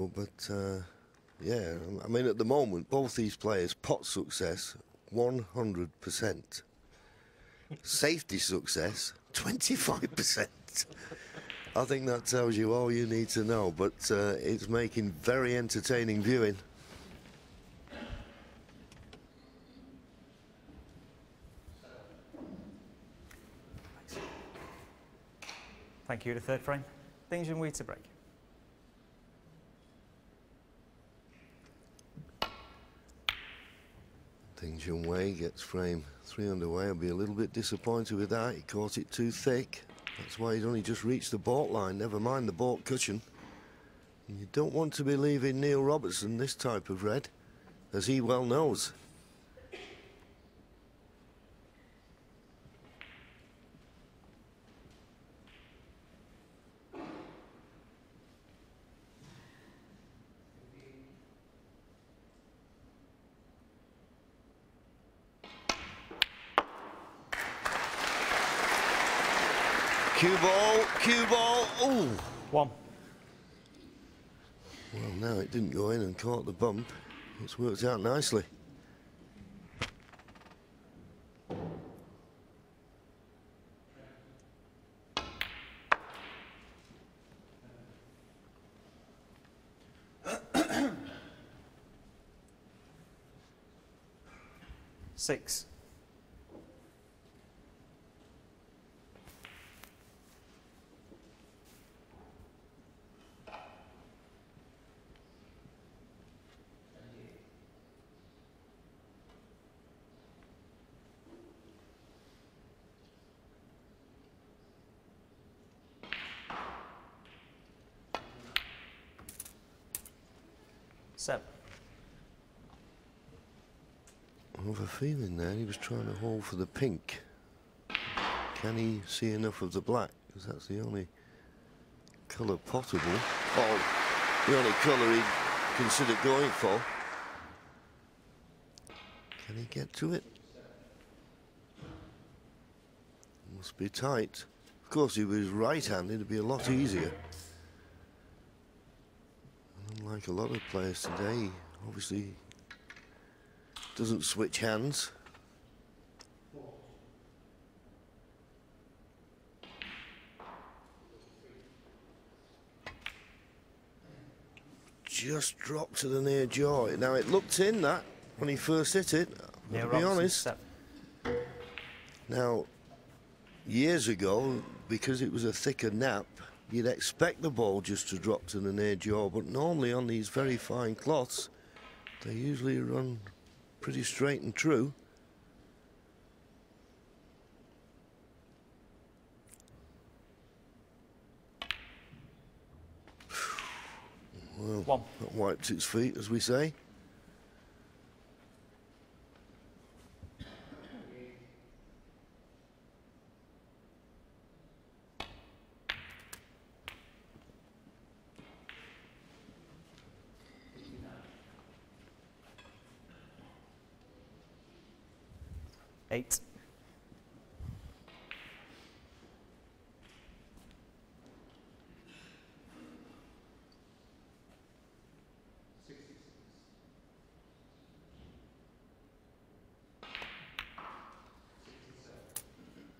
But yeah, I mean, at the moment, both these players, pot success, 100%. Safety success, 25%. I think that tells you all you need to know, but it's making very entertaining viewing. Thank you to third frame. Junhui to break. Junhui gets frame 3 underway. I'll be a little bit disappointed with that. He caught it too thick. That's why he's only just reached the baulk line, never mind the baulk cushion. And you don't want to be leaving Neil Robertson this type of red, as he well knows. Cue ball, ooh. 1. Well, now it didn't go in and caught the bump. It's worked out nicely. Six. Seven. I have a feeling there he was trying to hold for the pink. Can he see enough of the black? Because that's the only colour possible. Oh, the only colour he'd consider going for. Can he get to it? Must be tight. Of course, if he was right-handed, it'd be a lot easier. Unlike a lot of players today, obviously doesn't switch hands. Just dropped to the near jaw. Now it looked in that when he first hit it, to be honest. Now, years ago, because it was a thicker nap, you'd expect the ball just to drop to the near jaw, but normally on these very fine cloths, they usually run pretty straight and true. Well, that wiped its feet, as we say. Eight.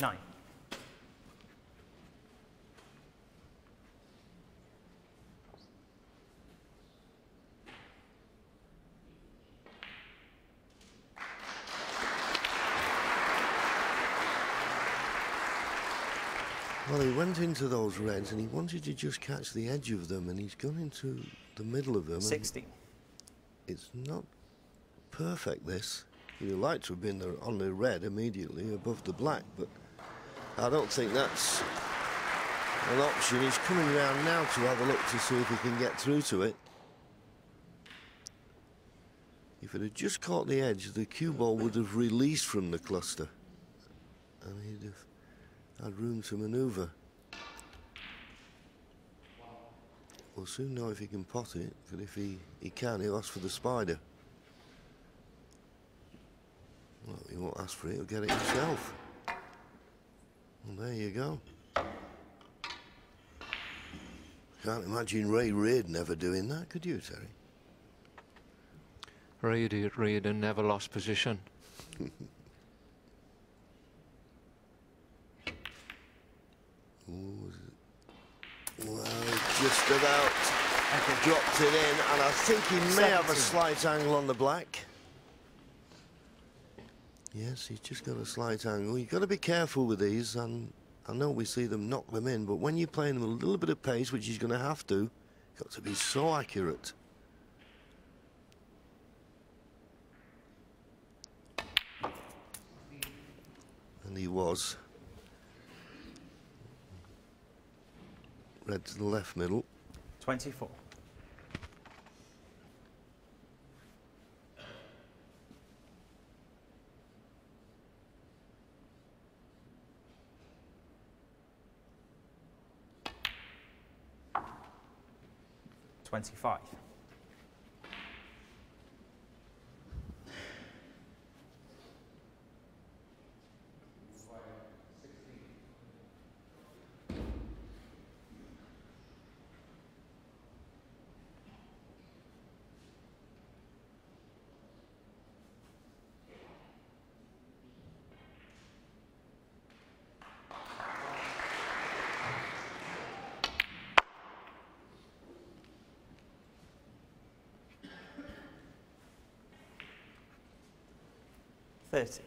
Nine. Well, he went into those reds and he wanted to just catch the edge of them, and he's gone into the middle of them. 60. It's not perfect, this. You'd like to have been on the red immediately above the black, but I don't think that's an option. He's coming around now to have a look to see if he can get through to it. If it had just caught the edge, the cue ball would have released from the cluster, and he'd have had room to manoeuvre. We'll soon know if he can pot it, but if he can, he'll ask for the spider. Well, he won't ask for it, he'll get it himself. Well, there you go. Can't imagine Ray Reardon ever doing that, could you, Terry? Reardon never lost position. Well, just about dropped it in, and I think he may have a slight angle on the black. Yes, he's just got a slight angle. You've got to be careful with these, and I know we see them knock them in, but when you're playing them with a little bit of pace, which he's going to have to, you've got to be so accurate. And he was. Red to the left middle. 24. $25. $30.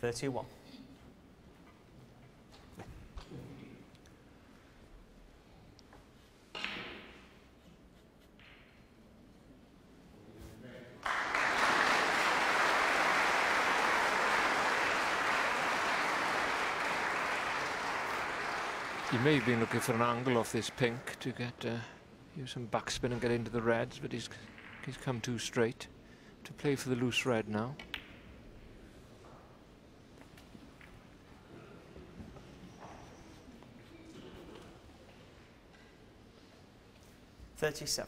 $31. He may have been looking for an angle off this pink to get use some backspin and get into the reds, but he's come too straight to play for the loose red now. $37.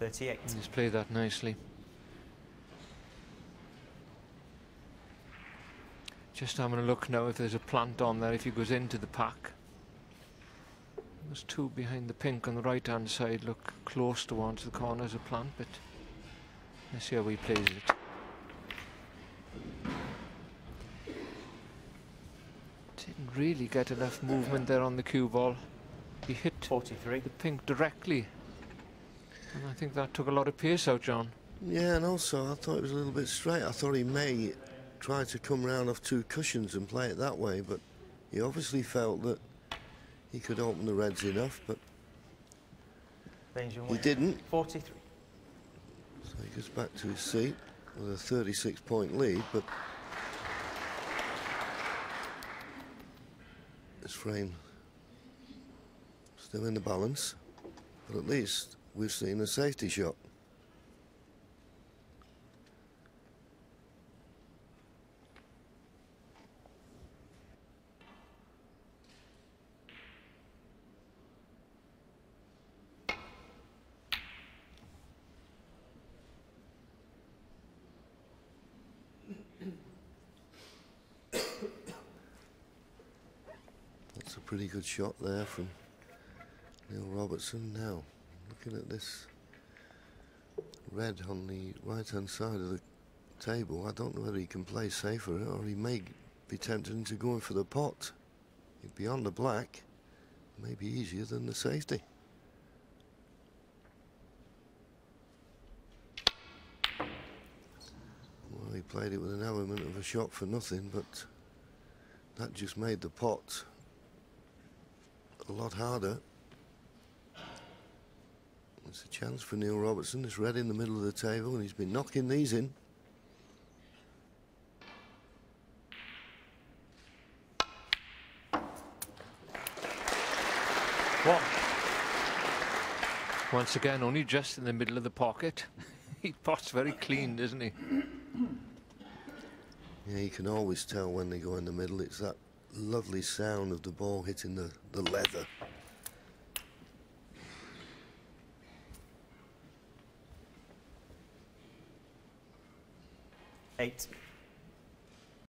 $38. He's played that nicely. Just having a look now if there's a plant on there, if he goes into the pack. Those two behind the pink on the right hand side look close towards the corners of plant, but let's see how he plays it. Didn't really get enough movement there on the cue ball. He hit 43. the pink directly, and I think that took a lot of pace out, John. Yeah, and also I thought it was a little bit straight. I thought he may try to come round off two cushions and play it that way, but he obviously felt that he could open the reds enough, but he didn't. 43. So he goes back to his seat with a 36-point lead, but this frame still in the balance, but at least we've seen a safety shot. That's a pretty good shot there from Neil Robertson. Now, looking at this red on the right-hand side of the table, I don't know whether he can play safer or he may be tempted into going for the pot. He'd be on the black, maybe easier than the safety. Well, he played it with an element of a shot for nothing, but that just made the pot a lot harder. It's a chance for Neil Robertson. It's red in the middle of the table, and he's been knocking these in. Once again, only just in the middle of the pocket. He pots very clean, doesn't he? Yeah, you can always tell when they go in the middle. It's that lovely sound of the ball hitting the leather. Eight.